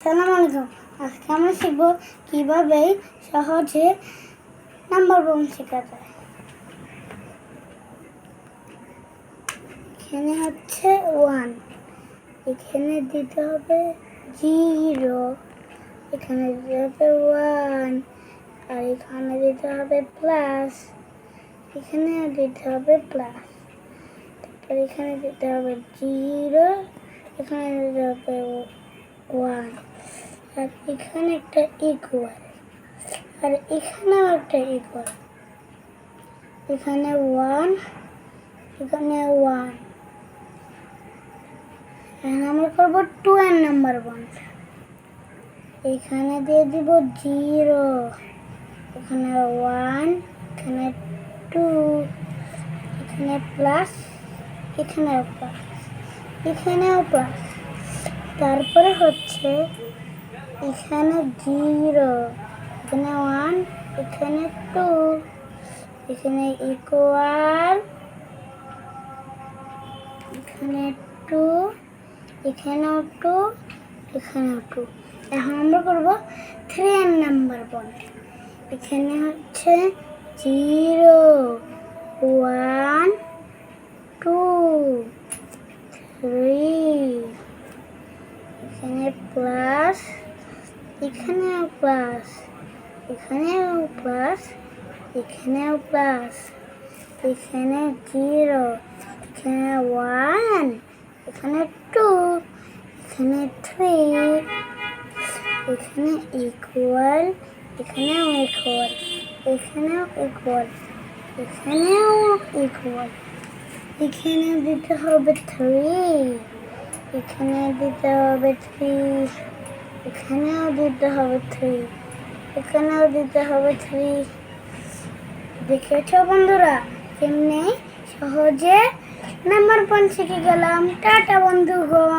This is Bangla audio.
আসসালামু আলাইকুম। আজকে আমরা শিখব কিভাবে সহজে নাম্বার বলতে শেখা যায়। এখানে হচ্ছে 1, এখানে দিতে হবে 0, এখানে দিতে হবে 1, আর এখানে দিতে হবে প্লাস, এখানে দিতে হবে প্লাস, তারপর এখানে দিতে হবে 0, এখানে দিতে হবে 1, আর এখানে একটা ইকুয়াল, আর এখানেও একটা ইকুয়াল, এখানে 1, এখানে 1। এখন আমরা করবো 2 এর নাম্বার বন্ধ। এখানে দিয়ে দিব 0, এখানে 1, এখানে 2, এখানে প্লাস, এখানেও প্লাস, এখানেও প্লাস, তারপরে হচ্ছে এখানে 0, এখানে 1, এখানে 2, এখানে ইকুয়াল, এখানে 2, এখানেও 2, এখানেও 2। এখন আমরা করব 3 এর নাম্বার বন্ধ। এখানে হচ্ছে 0, 1, 2, 3, এখানে প্লাস, এখানেও প্লাস, এখানেও প্লাস, এখানেও প্লাস, এখানে 0, এখানে 1, এখানে 2, এখানে 3, এখানে ইকুয়াল, এখানেও ইকুয়াল, এখানেও ইকুয়াল, এখানেও ইকুয়াল, এখানে দিতে হবে 3, এখানে দিতে হবে 3, এখানেও দিতে হবে 3, এখানেও দিতে হবে 3। দেখেছো বন্ধুরা কেমনে সহজে নাম্বার 5 শিখে গেলাম। টাটা বন্ধুগণ।